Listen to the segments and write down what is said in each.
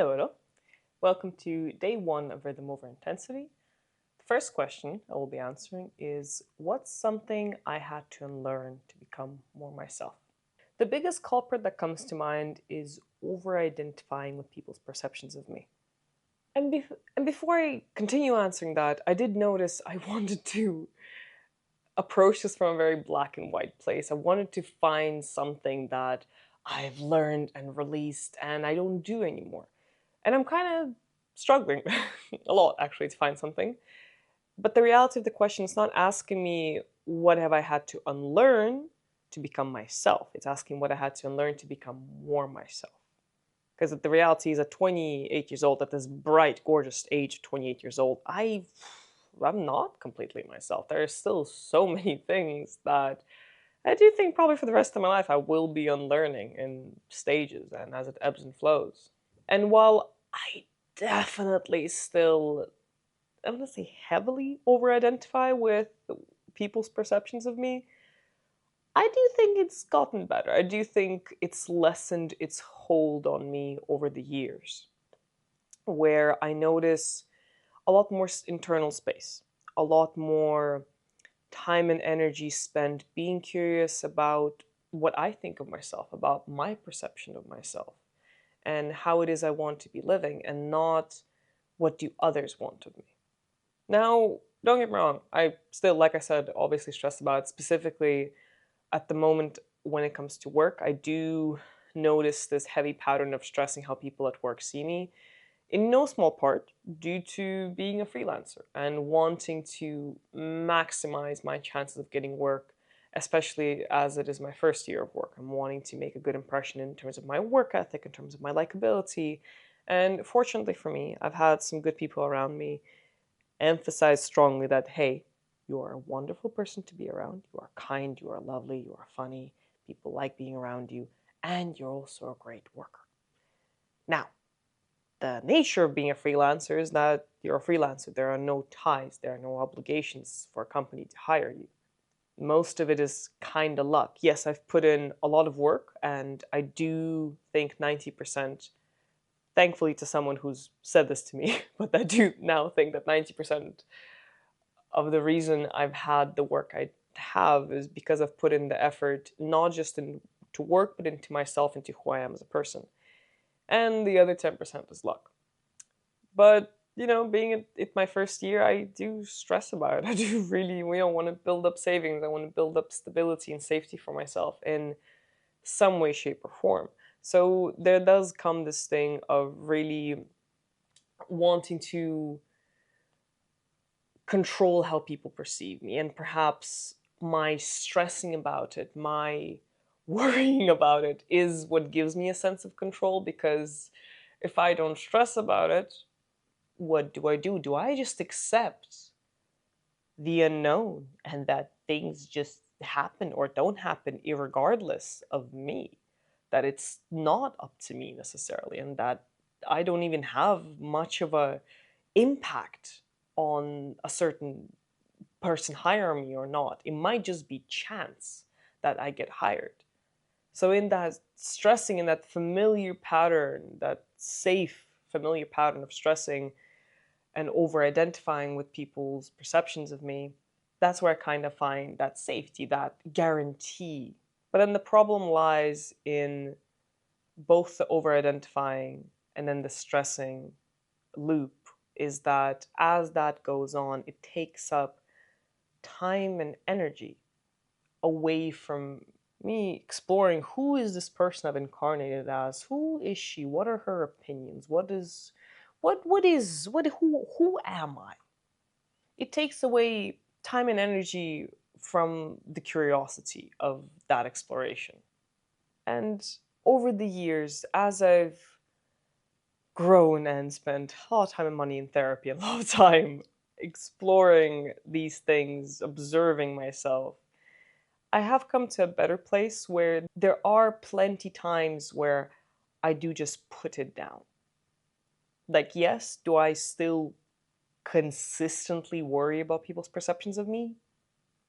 Hello, hello. Welcome to day one of Rhythm Over Intensity. The first question I will be answering is what's something I had to unlearn to become more myself? The biggest culprit that comes to mind is over identifying with people's perceptions of me. And before I continue answering that, I did notice I wanted to approach this from a very black and white place. I wanted to find something that I've learned and released and I don't do anymore. And I'm kind of struggling a lot actually to find something. But the reality of the question is not asking me what have I had to unlearn to become myself. It's asking what I had to unlearn to become more myself. Because the reality is at 28 years old, at this bright, gorgeous age of 28 years old, I'm not completely myself. There are still so many things that I do think probably for the rest of my life I will be unlearning in stages and as it ebbs and flows. And while I definitely still, I want to say heavily over identify with people's perceptions of me, I do think it's gotten better. I do think it's lessened its hold on me over the years, where I notice a lot more internal space, a lot more time and energy spent being curious about what I think of myself, about my perception of myself, and how it is I want to be living, and not what do others want of me. Now, don't get me wrong, I still, like I said, obviously stress about it, specifically at the moment when it comes to work. I do notice this heavy pattern of stressing how people at work see me, in no small part due to being a freelancer and wanting to maximize my chances of getting work, especially as it is my first year of work. I'm wanting to make a good impression in terms of my work ethic, in terms of my likability. And fortunately for me, I've had some good people around me emphasize strongly that, hey, you are a wonderful person to be around. You are kind, you are lovely, you are funny. People like being around you, and you're also a great worker. Now, the nature of being a freelancer is that you're a freelancer. There are no ties, there are no obligations for a company to hire you. Most of it is kind of luck. Yes, I've put in a lot of work, and I do think 90%, thankfully to someone who's said this to me, but I do now think that 90% of the reason I've had the work I have is because I've put in the effort, not just into work, but into myself, into who I am as a person. And the other 10% is luck. But, being it my first year, I do stress about it. I do really, want to build up savings. I want to build up stability and safety for myself in some way, shape, or form. So there does come this thing of really wanting to control how people perceive me, and perhaps my stressing about it, my worrying about it is what gives me a sense of control, because if I don't stress about it, what do I do? Do I just accept the unknown and that things just happen or don't happen irregardless of me? That it's not up to me necessarily, and that I don't even have much of a impact on a certain person hiring me or not. It might just be chance that I get hired. So in that stressing, in that familiar pattern, that safe familiar pattern of stressing and over identifying with people's perceptions of me, that's where I kind of find that safety, that guarantee. But then the problem lies in both the over identifying and then the stressing loop, is that as that goes on, it takes up time and energy away from me exploring who is this person I've incarnated as? Who is she? What are her opinions? Who am I? It takes away time and energy from the curiosity of that exploration. And over the years, as I've grown and spent a lot of time and money in therapy, a lot of time exploring these things, observing myself, I have come to a better place where there are plenty times where I do just put it down. Like, yes, do I still consistently worry about people's perceptions of me?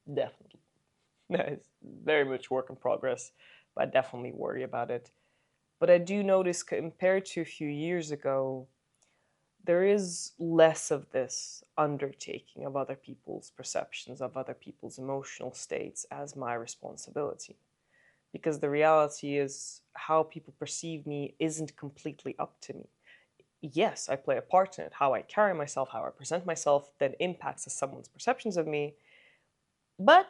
Definitely. It's very much work in progress, but I definitely worry about it. But I do notice, compared to a few years ago, there is less of this undertaking of other people's perceptions, of other people's emotional states as my responsibility. Because the reality is, how people perceive me isn't completely up to me. Yes, I play a part in it. How I carry myself, how I present myself, then impacts someone's perceptions of me. But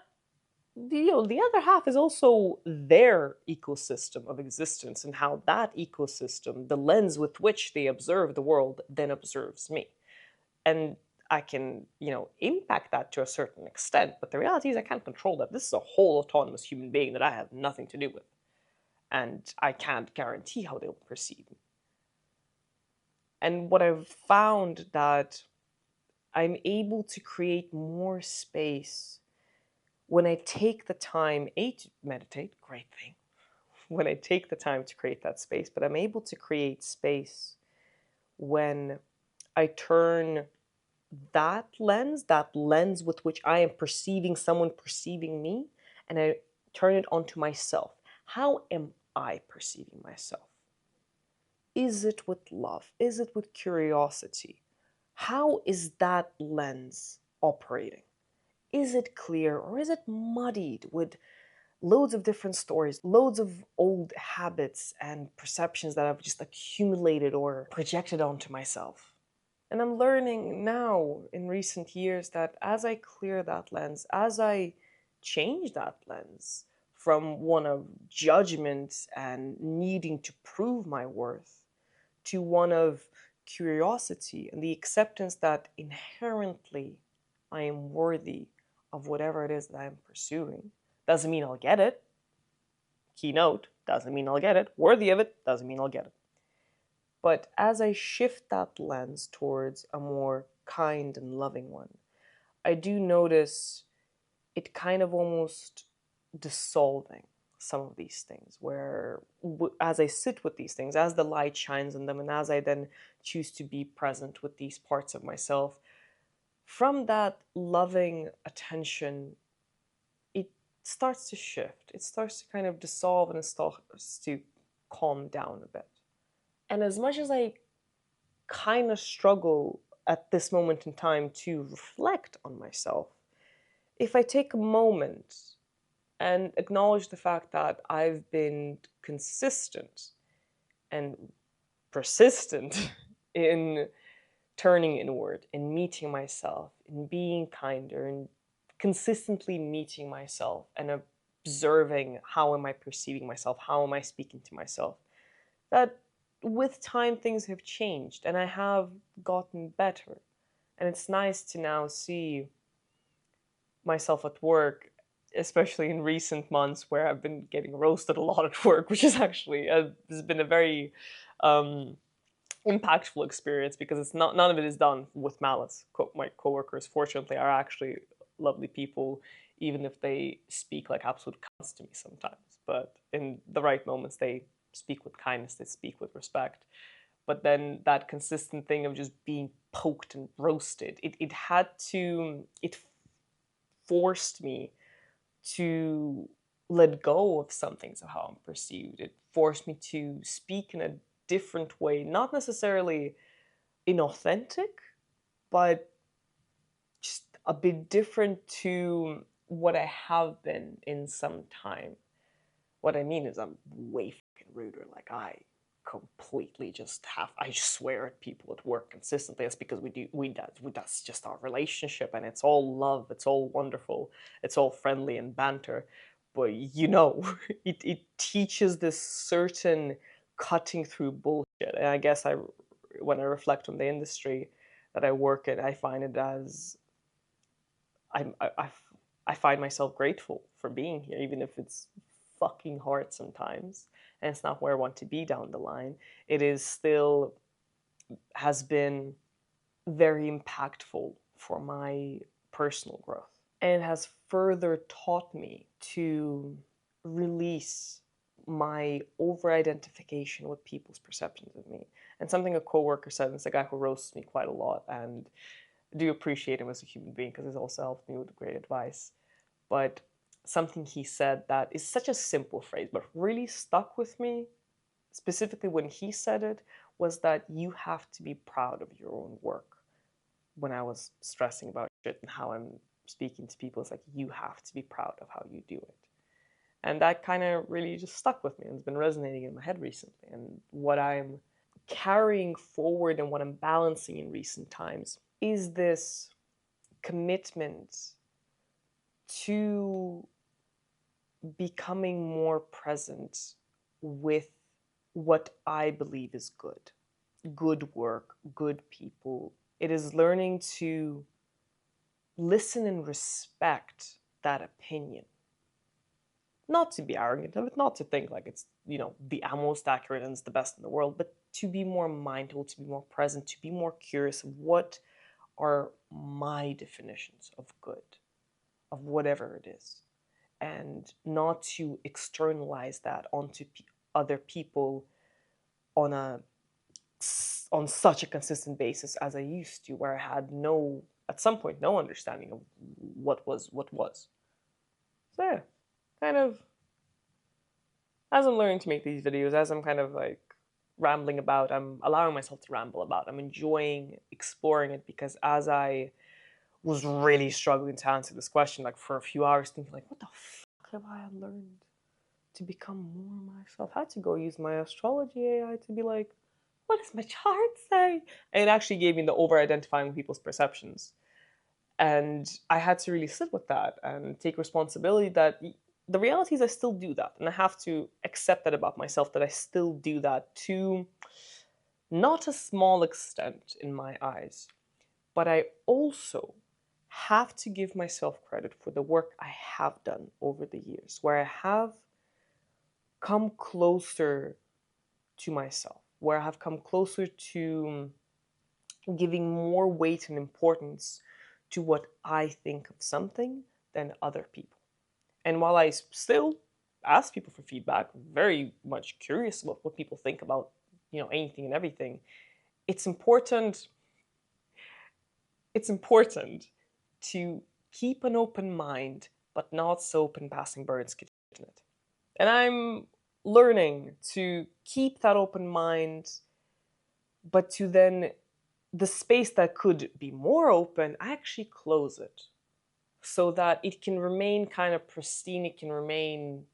the other half is also their ecosystem of existence, and how that ecosystem, the lens with which they observe the world, then observes me. And I can, impact that to a certain extent, but the reality is I can't control that. This is a whole autonomous human being that I have nothing to do with, and I can't guarantee how they'll perceive me. And what I've found that I'm able to create more space when I take the time, A, to meditate, great thing, when I take the time to create that space, but I'm able to create space when I turn that lens with which I am perceiving someone perceiving me, and I turn it onto myself. How am I perceiving myself? Is it with love? Is it with curiosity? How is that lens operating? Is it clear, or is it muddied with loads of different stories, loads of old habits and perceptions that I've just accumulated or projected onto myself? And I'm learning now in recent years that as I clear that lens, as I change that lens from one of judgment and needing to prove my worth to one of curiosity and the acceptance that inherently I am worthy of whatever it is that I'm pursuing. Doesn't mean I'll get it. Keynote, doesn't mean I'll get it. Worthy of it, doesn't mean I'll get it. But as I shift that lens towards a more kind and loving one, I do notice it kind of almost dissolving some of these things, where as I sit with these things, as the light shines on them, and as I then choose to be present with these parts of myself, from that loving attention, it starts to shift. It starts to kind of dissolve, and it starts to calm down a bit. And as much as I kind of struggle at this moment in time to reflect on myself, if I take a moment and acknowledge the fact that I've been consistent and persistent in turning inward, in meeting myself, in being kinder, and consistently meeting myself and observing how am I perceiving myself, how am I speaking to myself, that with time things have changed and I have gotten better. And it's nice to now see myself at work, especially in recent months where I've been getting roasted a lot at work, which is actually has been a very impactful experience, because it's not, none of it is done with malice. My coworkers, fortunately, are actually lovely people, even if they speak like absolute cunts to me sometimes. But in the right moments, they speak with kindness, they speak with respect. But then that consistent thing of just being poked and roasted, it forced me to let go of some things of how I'm perceived. It forced me to speak in a different way, not necessarily inauthentic, but just a bit different to what I have been in some time. What I mean is I'm way fucking ruder. Like I completely I just swear at people at work consistently. That's because that's just our relationship, and it's all love, it's all wonderful, it's all friendly and banter. But it teaches this certain cutting through bullshit. And I guess when I reflect on the industry that I work in, I find it as I'm I find myself grateful for being here, even if it's fucking hard sometimes, and it's not where I want to be down the line. It is still has been very impactful for my personal growth, and it has further taught me to release my over identification with people's perceptions of me. And something a coworker said, and it's a guy who roasts me quite a lot, and I do appreciate him as a human being because he's also helped me with great advice. But something he said that is such a simple phrase, but really stuck with me, specifically when he said it, was that you have to be proud of your own work. When I was stressing about it and how I'm speaking to people, it's like, you have to be proud of how you do it. And that kind of really just stuck with me and has been resonating in my head recently. And what I'm carrying forward and what I'm balancing in recent times is this commitment to becoming more present with what I believe is good work, good people. It is learning to listen and respect that opinion. Not to be arrogant of it, not to think like it's, the most accurate and it's the best in the world, but to be more mindful, to be more present, to be more curious of what are my definitions of good, of whatever it is, and not to externalize that onto other people on such a consistent basis as I used to, where I had at some point, no understanding of what was what was. So yeah, kind of as I'm learning to make these videos, as I'm kind of like rambling about, I'm allowing myself to ramble about. I'm enjoying exploring it, because as I was really struggling to answer this question, like for a few hours, thinking like, what the fuck have I unlearned to become more myself? I had to go use my astrology AI to be like, what does my chart say? And it actually gave me the over-identifying people's perceptions. And I had to really sit with that and take responsibility that the reality is I still do that. And I have to accept that about myself, that I still do that to not a small extent in my eyes. But I also have to give myself credit for the work I have done over the years, where I have come closer to myself, where I have come closer to giving more weight and importance to what I think of something than other people. And while I still ask people for feedback, very much curious about what people think about, anything and everything, it's important to keep an open mind, but not so open passing birds could fit in it. And I'm learning to keep that open mind, but to then the space that could be more open, I actually close it so that it can remain kind of pristine. It can remain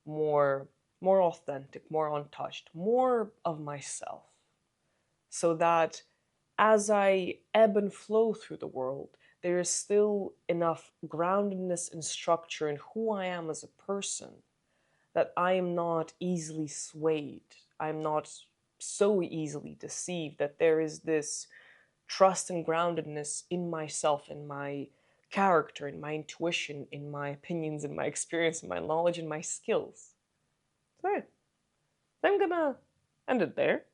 more authentic, more untouched, more of myself, so that as I ebb and flow through the world, there is still enough groundedness and structure in who I am as a person that I am not easily swayed. I'm not so easily deceived, that there is this trust and groundedness in myself, in my character, in my intuition, in my opinions, in my experience, in my knowledge, and my skills. So yeah, I'm gonna end it there. It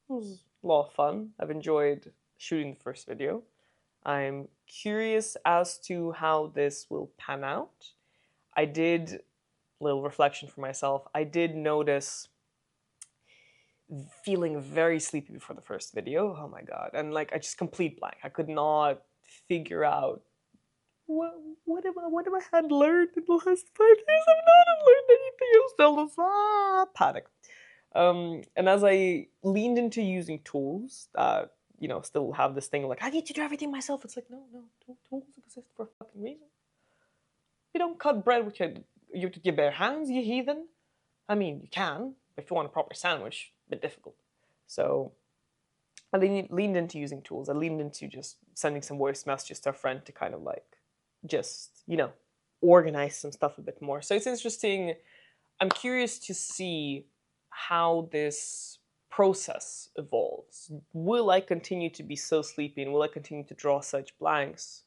was a lot of fun. I've enjoyed shooting the first video. I'm curious as to how this will pan out. I did, little reflection for myself, I did notice feeling very sleepy before the first video. Oh my god. And like, I just complete blank. I could not figure out what have I had learned in the last 5 years. I've not learned anything. I'm still just panic. And as I leaned into using tools that, still have this thing like, I need to do everything myself. It's like, no, tools exist for a fucking reason. You don't cut bread with your bare hands, you heathen. I mean, you can, if you want a proper sandwich, a bit difficult. So I leaned into using tools. I leaned into just sending some voice messages to a friend to kind of like, just, organize some stuff a bit more. So it's interesting. I'm curious to see how this process evolves. Will I continue to be so sleepy, and will I continue to draw such blanks?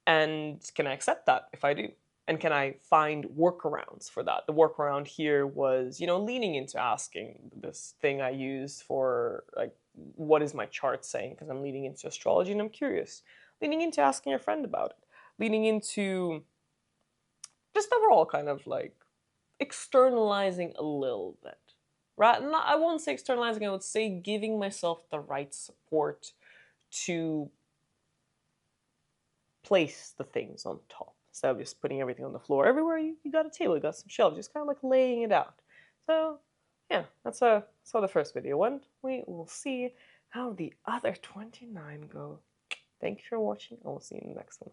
And can I accept that if I do? And can I find workarounds for that? The workaround here was, leaning into asking this thing I use for, like, what is my chart saying? Because I'm leaning into astrology and I'm curious. Leaning into asking a friend about it. Leaning into just overall kind of like externalizing a little bit. Right? Not, I won't say externalizing, I would say giving myself the right support to place the things on top, instead of just putting everything on the floor. Everywhere you got a table, you got some shelves, just kind of like laying it out. So yeah, that's how the first video went. We will see how the other 29 go. Thank you for watching, and we'll see you in the next one.